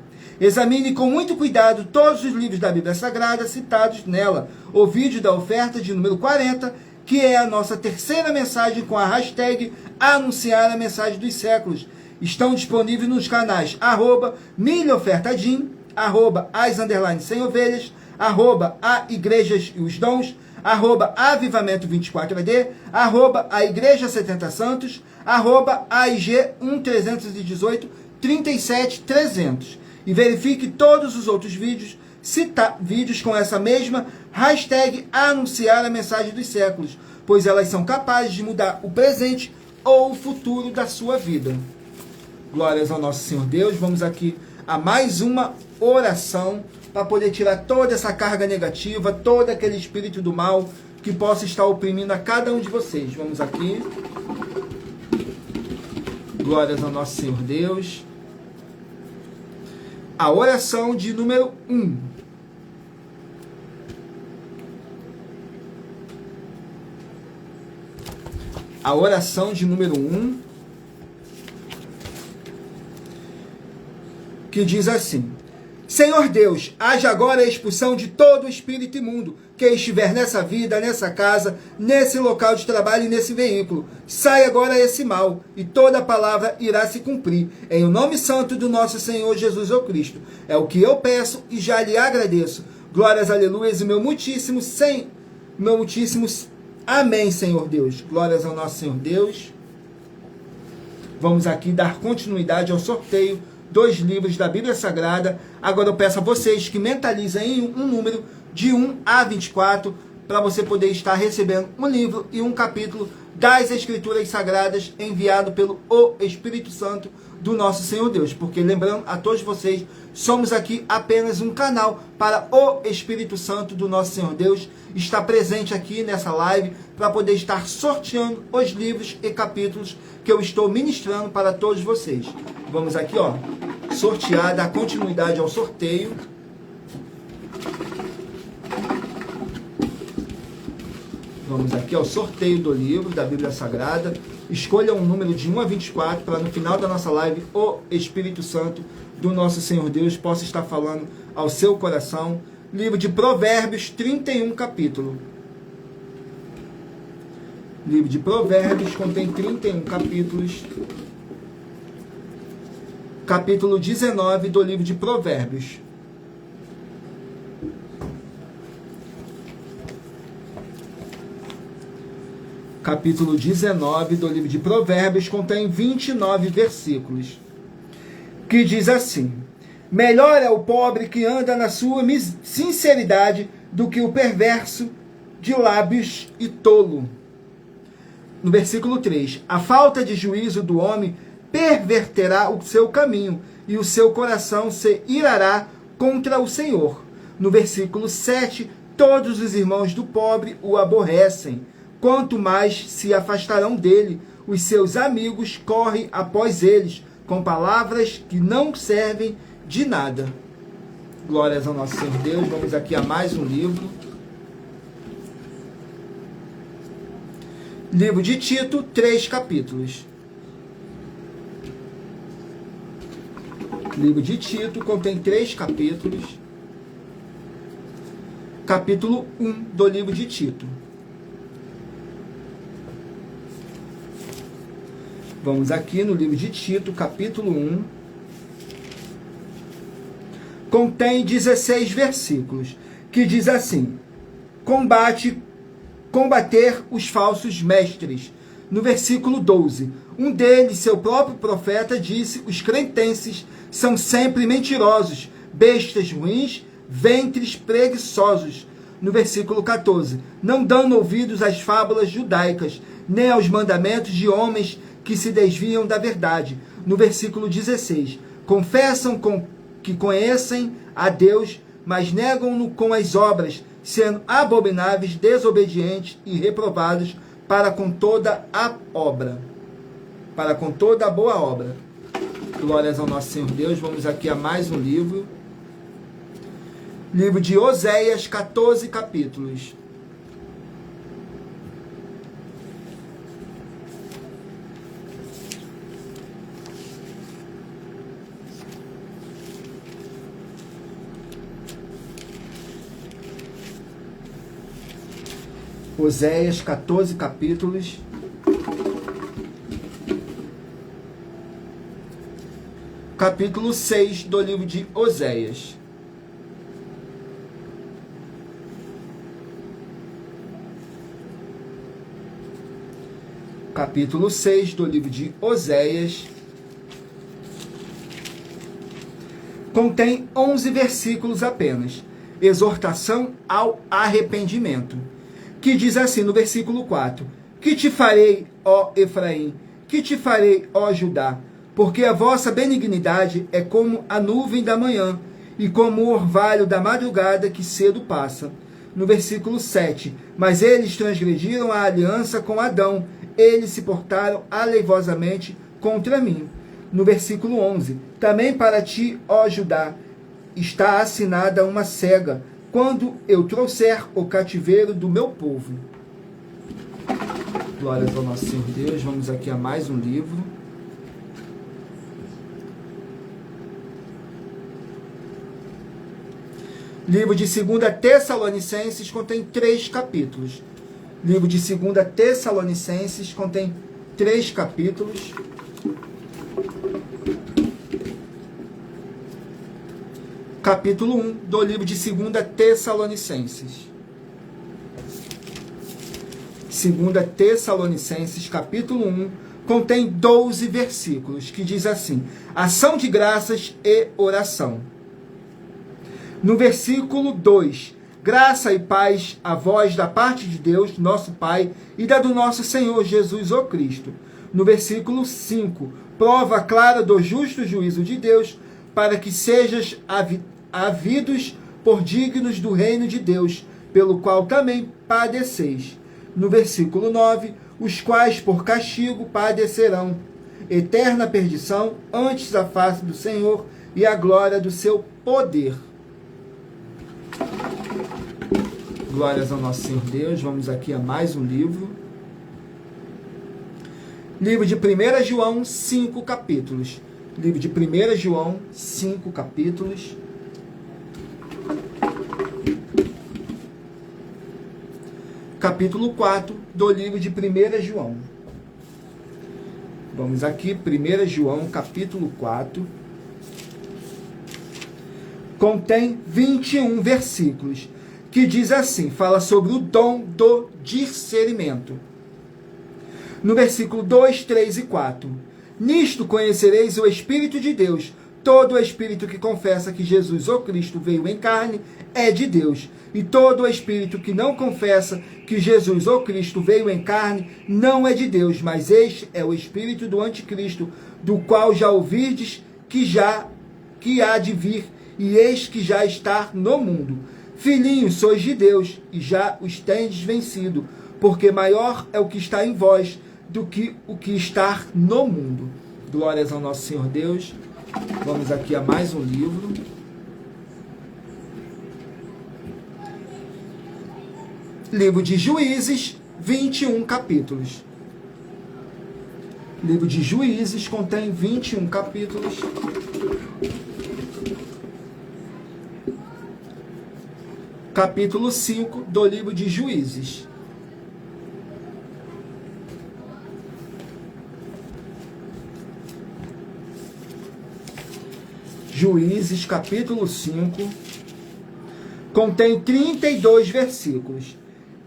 Examine com muito cuidado todos os livros da Bíblia Sagrada citados nela. O vídeo da oferta de número 40, que é a nossa terceira mensagem com a hashtag Anunciar a Mensagem dos Séculos, estão disponíveis nos canais @milhaofertadim, @as_sem-ovelhas, @a Igrejas e os Dons, @avivamento 24AD, @a Igreja 70 Santos, @aig 1318 37300. E verifique todos os outros vídeos com essa mesma hashtag Anunciar a Mensagem dos Séculos, pois elas são capazes de mudar o presente ou o futuro da sua vida. Glórias ao nosso Senhor Deus. Vamos aqui a mais uma oração para poder tirar toda essa carga negativa, todo aquele espírito do mal que possa estar oprimindo a cada um de vocês. Vamos aqui. Glórias ao nosso Senhor Deus. A oração de número 1. A oração de número 1, que diz assim: Senhor Deus, haja agora a expulsão de todo espírito imundo que estiver nessa vida, nessa casa, nesse local de trabalho e nesse veículo. Sai agora esse mal, e toda palavra irá se cumprir. Em o nome santo do nosso Senhor Jesus o Cristo. É o que eu peço e já lhe agradeço. Glórias, aleluias, e meu muitíssimo amém, Senhor Deus. Glórias ao nosso Senhor Deus. Vamos aqui dar continuidade ao sorteio dos livros da Bíblia Sagrada. Agora eu peço a vocês que mentalizem um número de 1 a 24 para você poder estar recebendo um livro e um capítulo das Escrituras Sagradas enviado pelo Espírito Santo do nosso Senhor Deus. Porque lembrando a todos vocês, somos aqui apenas um canal para o Espírito Santo do nosso Senhor Deus estar presente aqui nessa live para poder estar sorteando os livros e capítulos que eu estou ministrando para todos vocês. Vamos aqui, ó, sortear, dar continuidade ao sorteio. Vamos aqui ao sorteio do livro da Bíblia Sagrada. Escolha um número de 1 a 24 para no final da nossa live o Espírito Santo do nosso Senhor Deus possa estar falando ao seu coração. Livro de Provérbios, 31 capítulo. Livro de Provérbios contém 31 capítulos. Capítulo 19 do livro de Provérbios. Capítulo 19 do livro de Provérbios contém 29 versículos. Que diz assim: Melhor é o pobre que anda na sua sinceridade do que o perverso de lábios e tolo. No versículo 3, a falta de juízo do homem perverterá o seu caminho, e o seu coração se irará contra o Senhor. No versículo 7, todos os irmãos do pobre o aborrecem, quanto mais se afastarão dele. Os seus amigos correm após eles, com palavras que não servem de nada. Glórias ao nosso Senhor Deus. Vamos aqui a mais um livro. Livro de Tito, 3 capítulos. Livro de Tito contém 3 capítulos. Capítulo 1 do livro de Tito. Vamos aqui no livro de Tito, capítulo 1. Contém 16 versículos, que diz assim: combater os falsos mestres. No versículo 12, um deles, seu próprio profeta, disse: os cretenses são sempre mentirosos, bestas ruins, ventres preguiçosos. No versículo 14, não dando ouvidos às fábulas judaicas, nem aos mandamentos de homens que se desviam da verdade. No versículo 16, confessam que conhecem a Deus, mas negam-no com as obras, sendo abomináveis, desobedientes e reprovados para com toda a obra. Para com toda a boa obra. Glórias ao nosso Senhor Deus. Vamos aqui a mais um livro. Livro de Oséias, 14 capítulos. Oséias, 14 capítulos. Capítulo 6 do livro de Oséias. Capítulo 6 do livro de Oséias. Contém 11 versículos apenas. Exortação ao arrependimento. Que diz assim no versículo 4: Que te farei, ó Efraim? Que te farei, ó Judá? Porque a vossa benignidade é como a nuvem da manhã, e como o orvalho da madrugada que cedo passa. No versículo 7, mas eles transgrediram a aliança com Adão, eles se portaram aleivosamente contra mim. No versículo 11, também para ti, ó Judá, está assinada uma cega, quando eu trouxer o cativeiro do meu povo. Glórias ao nosso Senhor Deus. Vamos aqui a mais um livro. Livro de 2 Tessalonicenses contém 3 capítulos. Livro de 2 Tessalonicenses contém 3 capítulos. Capítulo 1 do livro de 2 Tessalonicenses. 2 Tessalonicenses, capítulo 1, contém 12 versículos, que diz assim: ação de graças e oração. No versículo 2, graça e paz a vós da parte de Deus, nosso Pai, e da do nosso Senhor Jesus o Cristo. No versículo 5, prova clara do justo juízo de Deus, para que sejas havidos por dignos do reino de Deus, pelo qual também padeceis. No versículo 9, os quais por castigo padecerão eterna perdição, antes a face do Senhor e a glória do seu poder. Glórias ao nosso Senhor Deus. Vamos aqui a mais um livro. Livro de 1 João, 5 capítulos. Livro de 1 João, 5 capítulos. Capítulo 4 do livro de 1 João. Vamos aqui, 1 João, capítulo 4. Contém 21 versículos, que diz assim, fala sobre o dom do discernimento. No versículo 2, 3 e 4. Nisto conhecereis o Espírito de Deus. Todo o Espírito que confessa que Jesus, o Cristo, veio em carne, é de Deus. E todo o Espírito que não confessa que Jesus, o Cristo, veio em carne, não é de Deus. Mas este é o Espírito do Anticristo, do qual já ouvirdes que há de vir, e eis que já está no mundo. Filhinhos, sois de Deus, e já os tendes vencido, porque maior é o que está em vós do que o que está no mundo. Glórias ao nosso Senhor Deus. Vamos aqui a mais um livro. Livro de Juízes, 21 capítulos. Livro de Juízes contém 21 capítulos. Capítulo 5 do livro de Juízes. Juízes, capítulo 5, contém 32 versículos,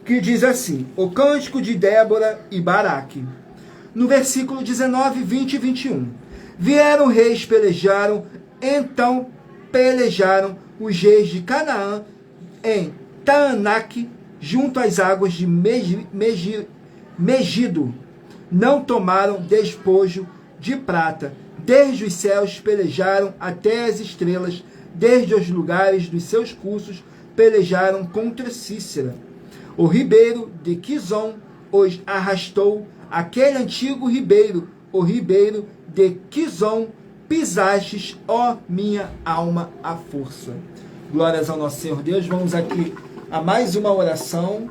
que diz assim, o cântico de Débora e Baraque. No versículo 19, 20 e 21. Vieram reis, pelejaram, então pelejaram os reis de Canaã em Taanaque, junto às águas de Megido. Não tomaram despojo de prata. Desde os céus pelejaram até as estrelas, desde os lugares dos seus cursos pelejaram contra Cícera. O ribeiro de Quizon os arrastou, aquele antigo ribeiro, o ribeiro de Quizon, pisastes, ó minha alma, a força. Glórias ao nosso Senhor Deus. Vamos aqui a mais uma oração.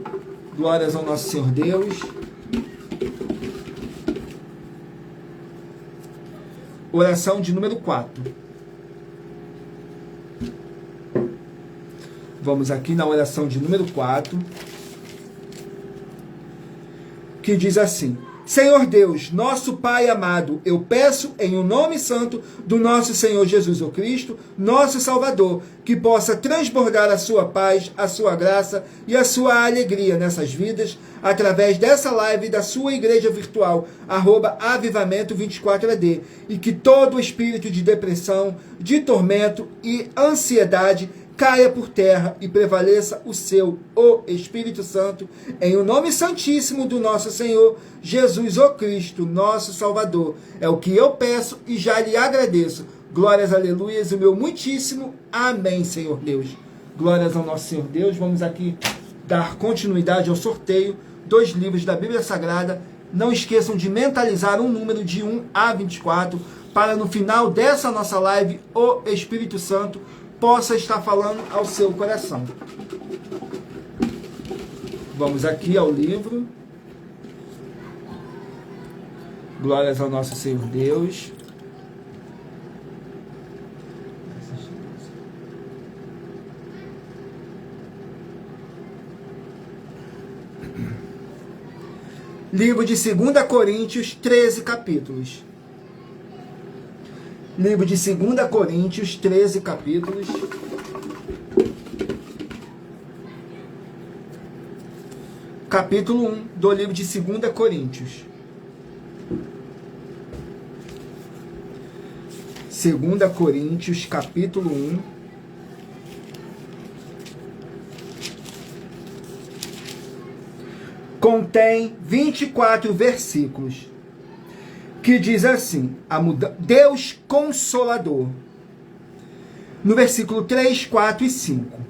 Glórias ao nosso Senhor Deus. Oração de número 4. Vamos aqui na oração de número 4, que diz assim: Senhor Deus, nosso Pai amado, eu peço em o nome santo do nosso Senhor Jesus o Cristo, nosso Salvador, que possa transbordar a sua paz, a sua graça e a sua alegria nessas vidas, através dessa live da sua igreja virtual, @avivamento24AD, e que todo espírito de depressão, de tormento e ansiedade caia por terra e prevaleça o Espírito Santo, em o nome santíssimo do nosso Senhor Jesus o Cristo, nosso Salvador. É o que eu peço e já lhe agradeço. Glórias, aleluias, o meu muitíssimo amém, Senhor Deus. Glórias ao nosso Senhor Deus. Vamos aqui dar continuidade ao sorteio dos livros da Bíblia Sagrada. Não esqueçam de mentalizar um número de 1 a 24, para no final dessa nossa live, o Espírito Santo possa estar falando ao seu coração. Vamos aqui ao livro. Glórias ao nosso Senhor Deus. Livro de 2 Coríntios, 13 capítulos. Livro de 2 Coríntios, 13 capítulos. Capítulo 1 do livro de 2 Coríntios. 2 Coríntios, capítulo 1. Contém 24 versículos, que diz assim, Deus Consolador. No versículo 3, 4 e 5.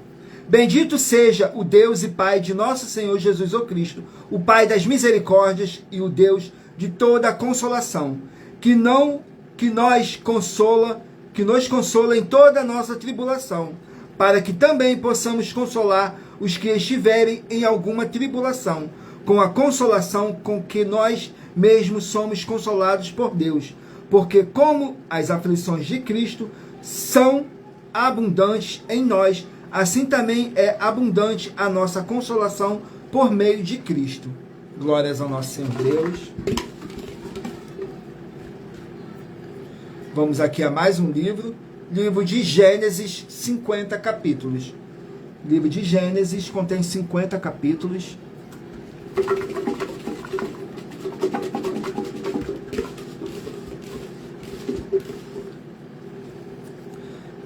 Bendito seja o Deus e Pai de nosso Senhor Jesus o Cristo, o Pai das misericórdias e o Deus de toda a consolação, que nos consola em toda a nossa tribulação, para que também possamos consolar os que estiverem em alguma tribulação, com a consolação com que nós mesmos somos consolados por Deus, porque como as aflições de Cristo são abundantes em nós, assim também é abundante a nossa consolação por meio de Cristo. Glórias ao nosso Senhor Deus. Vamos aqui a mais um livro. Livro de Gênesis, 50 capítulos. Livro de Gênesis contém 50 capítulos.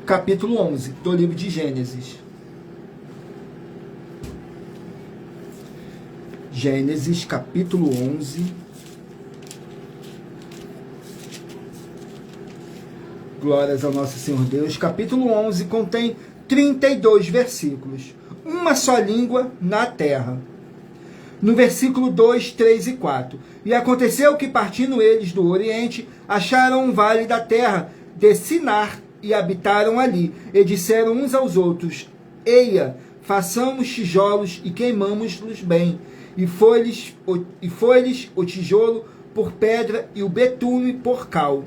Capítulo 11 do livro de Gênesis. Gênesis, capítulo 11. Glórias ao nosso Senhor Deus. Capítulo 11 contém 32 versículos. Uma só língua na terra. No versículo 2, 3 e 4. E aconteceu que, partindo eles do Oriente, acharam um vale da terra de Sinar e habitaram ali. E disseram uns aos outros, Eia, façamos tijolos e queimamos-los bem. E foi-lhes o tijolo por pedra e o betume por cal.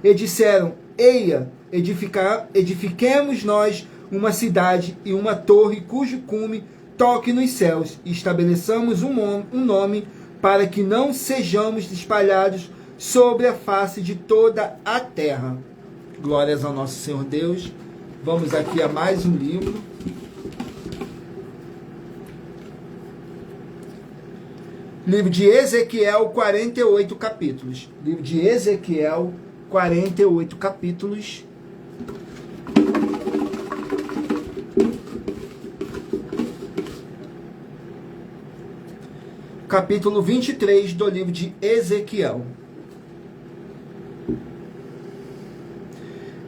E disseram, Eia, edifiquemos nós uma cidade e uma torre cujo cume toque nos céus, e estabeleçamos um nome para que não sejamos espalhados sobre a face de toda a terra. Glórias ao nosso Senhor Deus. Vamos aqui a mais um livro. Livro de Ezequiel, 48 capítulos. Livro de Ezequiel, 48 capítulos. Capítulo 23 do livro de Ezequiel.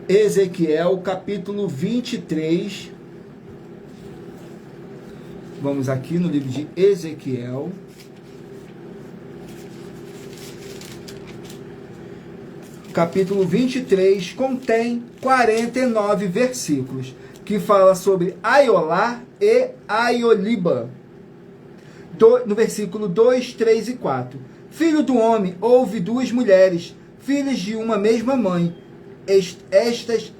Ezequiel, capítulo 23. Vamos aqui no livro de Ezequiel. Capítulo 23 contém 49 versículos, que fala sobre Aiolá e Aioliba. No versículo 2, 3 e 4. Filho do homem, houve duas mulheres, filhas de uma mesma mãe. Estas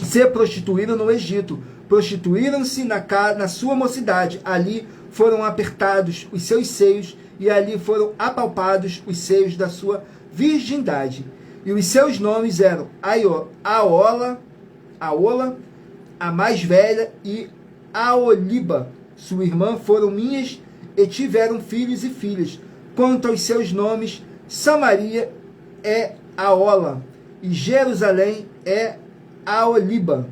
se prostituíram no Egito, prostituíram-se na sua mocidade. Ali foram apertados os seus seios, e ali foram apalpados os seios da sua virgindade. E os seus nomes eram Aola, a mais velha, e Aoliba, sua irmã, foram minhas, e tiveram filhos e filhas. Quanto aos seus nomes, Samaria é Aola, e Jerusalém é Aoliba.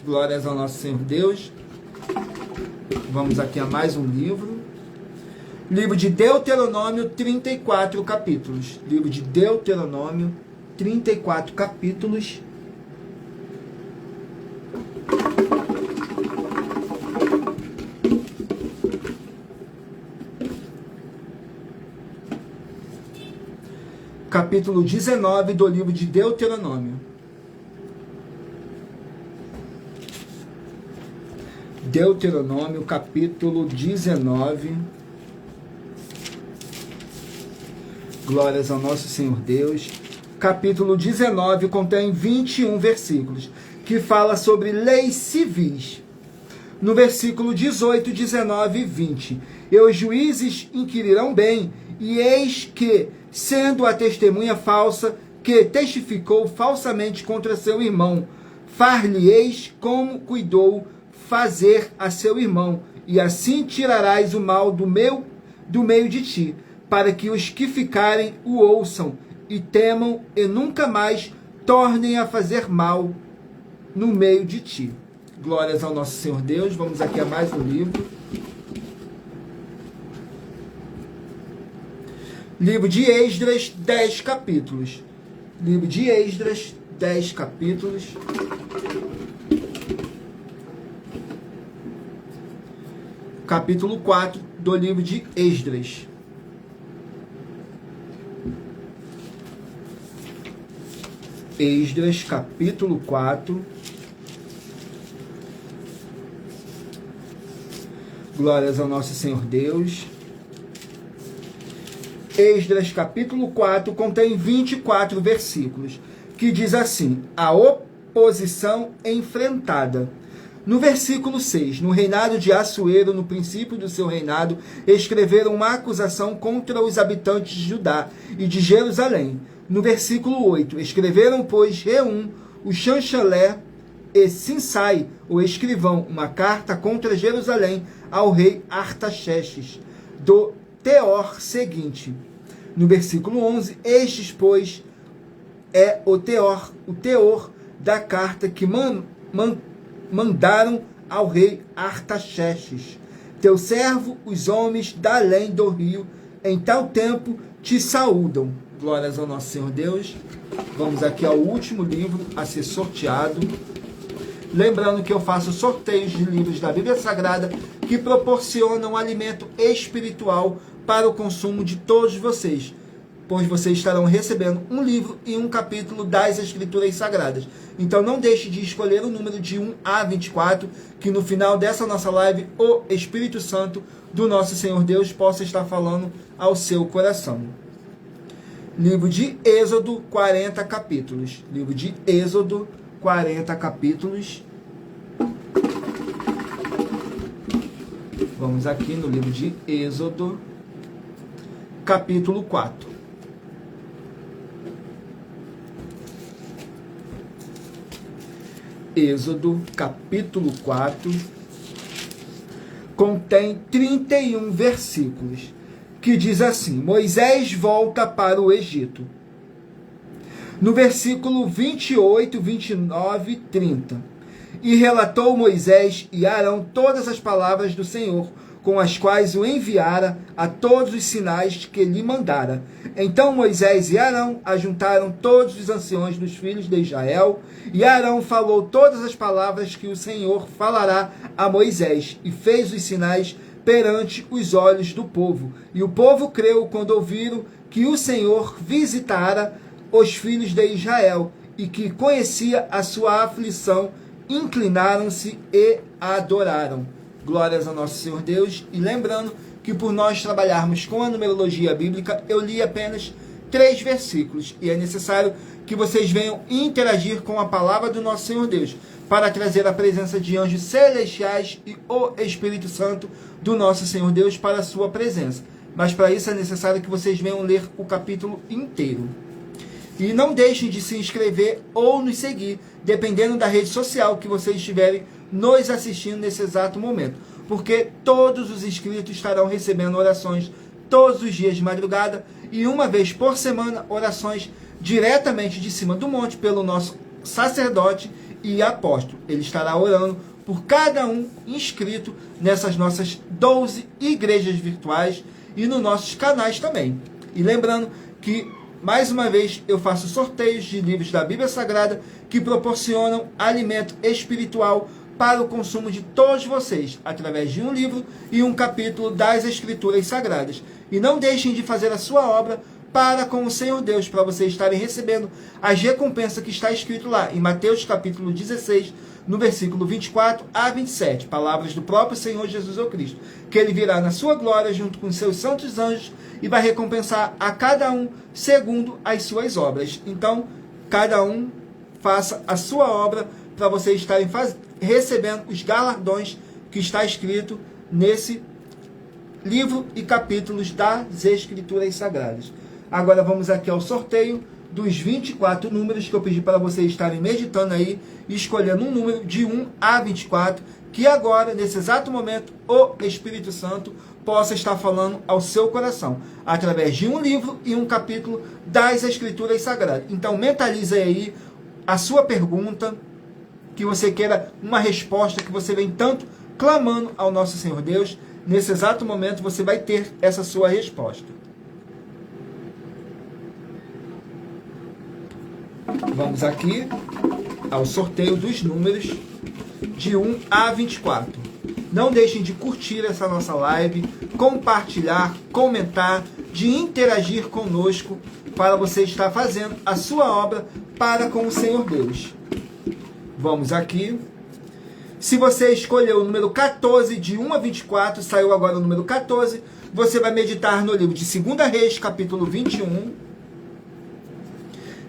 Glórias ao nosso Senhor Deus. Vamos aqui a mais um livro. Livro de Deuteronômio, 34 capítulos. Livro de Deuteronômio, 34 capítulos. Capítulo 19 do livro de Deuteronômio. Deuteronômio, capítulo 19. Glórias ao nosso Senhor Deus. Capítulo 19 contém 21 versículos, que fala sobre leis civis. No versículo 18, 19 e 20. E os juízes inquirirão bem, e eis que, sendo a testemunha falsa, que testificou falsamente contra seu irmão, far-lhe-eis como cuidou fazer a seu irmão, e assim tirarás o mal do meio de ti, para que os que ficarem o ouçam e temam e nunca mais tornem a fazer mal no meio de ti. Glórias ao nosso Senhor Deus. Vamos aqui a mais um livro. Livro de Esdras, 10 capítulos. Livro de Esdras, 10 capítulos. Capítulo 4 do livro de Esdras. Esdras, capítulo 4. Glórias ao nosso Senhor Deus. Esdras, capítulo 4, contém 24 versículos, que diz assim: a oposição enfrentada. No versículo 6, no reinado de Assuero, no princípio do seu reinado, escreveram uma acusação contra os habitantes de Judá e de Jerusalém. No versículo 8, escreveram, pois, Reum, o chanceler, e Sinsai, o escrivão, uma carta contra Jerusalém ao rei Artaxerxes, do teor seguinte. No versículo 11, estes, pois, é o teor da carta que mandaram ao rei Artaxerxes. Teu servo, os homens da além do rio, em tal tempo te saúdam. Glórias ao nosso Senhor Deus. Vamos aqui ao último livro a ser sorteado. Lembrando que eu faço sorteios de livros da Bíblia Sagrada que proporcionam alimento espiritual para o consumo de todos vocês, pois vocês estarão recebendo um livro e um capítulo das Escrituras Sagradas. Então não deixe de escolher o número de 1 a 24, que no final dessa nossa live, o Espírito Santo do nosso Senhor Deus possa estar falando ao seu coração. Livro de Êxodo, 40 capítulos. Livro de Êxodo, 40 capítulos. Vamos aqui no livro de Êxodo, capítulo 4. Êxodo, capítulo 4, contém 31 versículos, que diz assim: Moisés volta para o Egito. No versículo 28, 29 e 30. E relatou Moisés e Arão todas as palavras do Senhor, com as quais o enviara a todos os sinais que lhe mandara. Então Moisés e Arão ajuntaram todos os anciões dos filhos de Israel, e Arão falou todas as palavras que o Senhor falará a Moisés, e fez os sinais perante os olhos do povo. E o povo creu quando ouviram que o Senhor visitara os filhos de Israel, e que conhecia a sua aflição, inclinaram-se e adoraram. Glórias ao nosso Senhor Deus. E lembrando que por nós trabalharmos com a numerologia bíblica, eu li apenas 3 versículos. E é necessário que vocês venham interagir com a palavra do nosso Senhor Deus, para trazer a presença de anjos celestiais e o Espírito Santo do nosso Senhor Deus para a sua presença. Mas para isso é necessário que vocês venham ler o capítulo inteiro. E não deixem de se inscrever ou nos seguir, dependendo da rede social que vocês estiverem nos assistindo nesse exato momento. Porque todos os inscritos estarão recebendo orações todos os dias de madrugada e uma vez por semana orações diretamente de cima do monte pelo nosso sacerdote e apóstolo. Ele estará orando por cada um inscrito nessas nossas 12 igrejas virtuais e nos nossos canais também. E lembrando que, mais uma vez, eu faço sorteios de livros da Bíblia Sagrada que proporcionam alimento espiritual para o consumo de todos vocês, através de um livro e um capítulo das Escrituras Sagradas. E não deixem de fazer a sua obra para com o Senhor Deus, para vocês estarem recebendo as recompensas que está escrito lá em Mateus capítulo 16, no versículo 24 a 27, palavras do próprio Senhor Jesus Cristo, que ele virá na sua glória junto com seus santos anjos e vai recompensar a cada um segundo as suas obras. Então, cada um faça a sua obra para vocês estarem recebendo os galardões que está escrito nesse livro e capítulos das Escrituras Sagradas. Agora vamos aqui ao sorteio dos 24 números que eu pedi para vocês estarem meditando aí e escolhendo um número de 1 a 24, que agora, nesse exato momento, o Espírito Santo possa estar falando ao seu coração, através de um livro e um capítulo das Escrituras Sagradas. Então mentalize aí a sua pergunta, que você queira uma resposta, que você vem tanto clamando ao nosso Senhor Deus. Nesse exato momento você vai ter essa sua resposta. Vamos aqui ao sorteio dos números de 1 a 24. Não deixem de curtir essa nossa live, compartilhar, comentar, de interagir conosco para você estar fazendo a sua obra para com o Senhor Deus. Vamos aqui. Se você escolheu o número 14, de 1 a 24, saiu agora o número 14, você vai meditar no livro de 2 Reis, capítulo 21.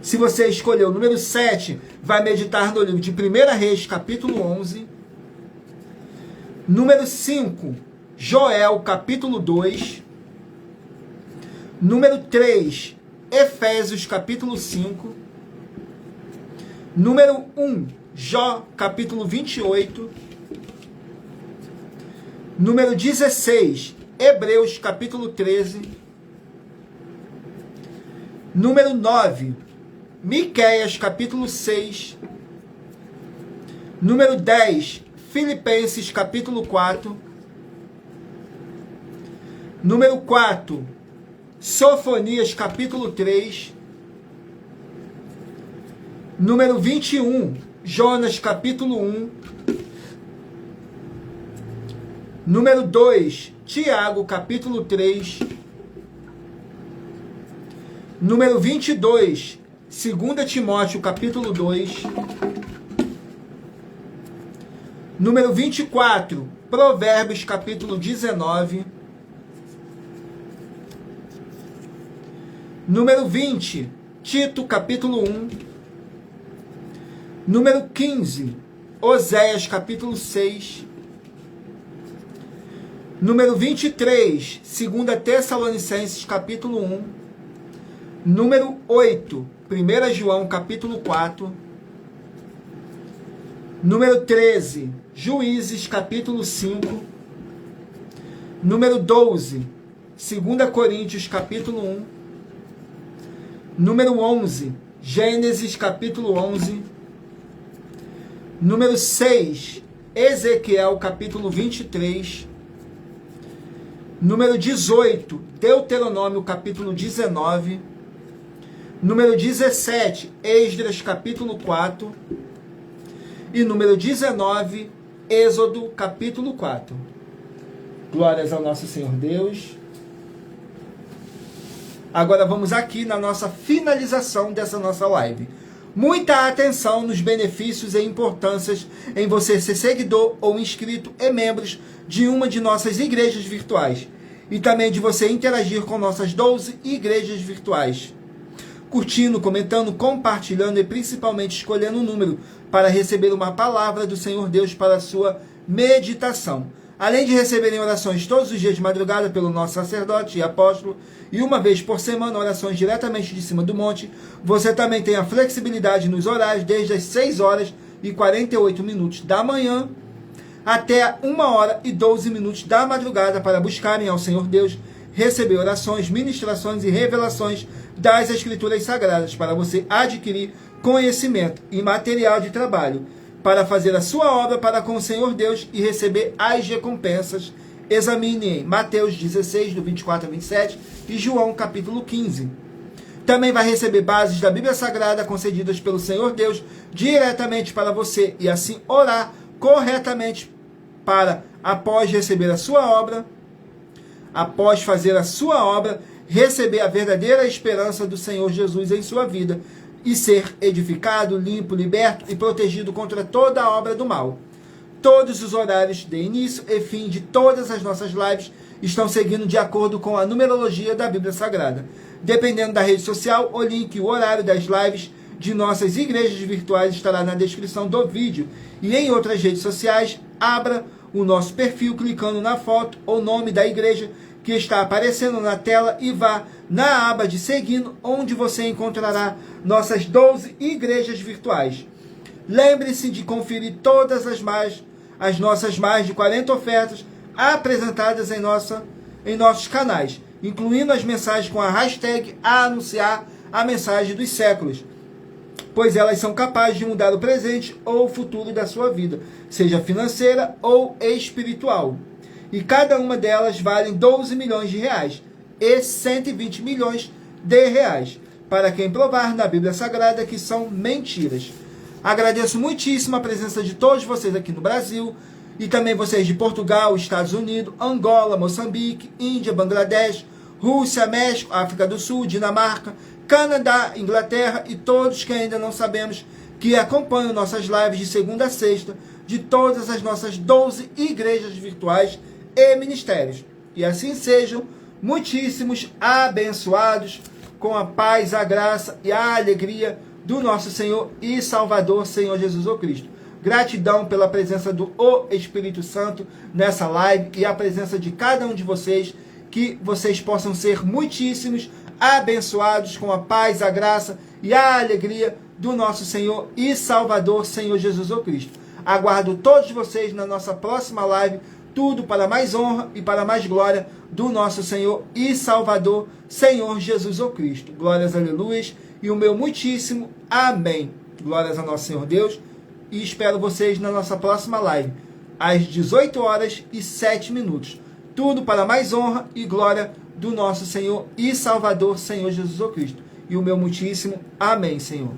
Se você escolheu o número 7, vai meditar no livro de 1 Reis, capítulo 11. Número 5, Joel, capítulo 2. Número 3, Efésios, capítulo 5. Número 1, Jó, capítulo 28. Número 16, Hebreus, capítulo 13. Número 9, Miqueias, capítulo 6. Número 10, Filipenses, capítulo 4. Número 4, Sofonias, capítulo 3. Número 21, Jonas, capítulo 1. Número 2, Tiago, capítulo 3. Número 22, 2 Timóteo, capítulo 2. Número 24, Provérbios, capítulo 19. Número 20, Tito, capítulo 1. Número 15, Oséias, capítulo 6. Número 23, 2 Tessalonicenses, capítulo 1. Número 8, 1 João, capítulo 4. Número 13, Juízes, capítulo 5. Número 12, 2 Coríntios, capítulo 1. Número 11, Gênesis, capítulo 11. Número 6, Ezequiel, capítulo 23. Número 18, Deuteronômio, capítulo 19. Número 17, Esdras, capítulo 4. E número 19, Êxodo, capítulo 4. Glórias ao nosso Senhor Deus. Agora vamos aqui na nossa finalização dessa nossa live. Muita atenção nos benefícios e importâncias em você ser seguidor ou inscrito e membros de uma de nossas igrejas virtuais. E também de você interagir com nossas 12 igrejas virtuais. Curtindo, comentando, compartilhando e principalmente escolhendo um número para receber uma palavra do Senhor Deus para a sua meditação. Além de receberem orações todos os dias de madrugada pelo nosso sacerdote e apóstolo, e uma vez por semana orações diretamente de cima do monte, você também tem a flexibilidade nos horários desde as 6 horas e 48 minutos da manhã até 1 hora e 12 minutos da madrugada para buscarem ao Senhor Deus, receber orações, ministrações e revelações das Escrituras Sagradas para você adquirir conhecimento e material de trabalho para fazer a sua obra para com o Senhor Deus e receber as recompensas. Examine em Mateus 16, do 24 a 27 e João capítulo 15. Também vai receber bases da Bíblia Sagrada concedidas pelo Senhor Deus diretamente para você e assim orar corretamente para, após receber a sua obra, após fazer a sua obra, receber a verdadeira esperança do Senhor Jesus em sua vida e ser edificado, limpo, liberto e protegido contra toda a obra do mal. Todos os horários de início e fim de todas as nossas lives estão seguindo de acordo com a numerologia da Bíblia Sagrada. Dependendo da rede social, o link e o horário das lives de nossas igrejas virtuais estará na descrição do vídeo. E em outras redes sociais, abra o nosso perfil clicando na foto ou nome da igreja que está aparecendo na tela e vá na aba de seguindo, onde você encontrará nossas 12 igrejas virtuais. Lembre-se de conferir todas as nossas mais de 40 ofertas apresentadas em nossos canais, incluindo as mensagens com a hashtag a anunciar a mensagem dos séculos, pois elas são capazes de mudar o presente ou o futuro da sua vida, seja financeira ou espiritual. E cada uma delas vale 12 milhões de reais e 120 milhões de reais, para quem provar na Bíblia Sagrada que são mentiras. Agradeço muitíssimo a presença de todos vocês aqui no Brasil, e também vocês de Portugal, Estados Unidos, Angola, Moçambique, Índia, Bangladesh, Rússia, México, África do Sul, Dinamarca, Canadá, Inglaterra e todos que ainda não sabemos que acompanham nossas lives de segunda a sexta de todas as nossas 12 igrejas virtuais e ministérios. E assim sejam muitíssimos abençoados com a paz, a graça e a alegria do nosso Senhor e Salvador, Senhor Jesus Cristo. Gratidão pela presença do Espírito Santo nessa live e a presença de cada um de vocês, que vocês possam ser muitíssimos abençoados com a paz, a graça e a alegria do nosso Senhor e Salvador, Senhor Jesus Cristo. Aguardo todos vocês na nossa próxima live, tudo para mais honra e para mais glória do nosso Senhor e Salvador, Senhor Jesus Cristo. Glórias, aleluias, e o meu muitíssimo amém. Glórias a nosso Senhor Deus. E espero vocês na nossa próxima live, às 18h07. Tudo para mais honra e glória do nosso Senhor e Salvador, Senhor Jesus Cristo. E o meu muitíssimo amém, Senhor.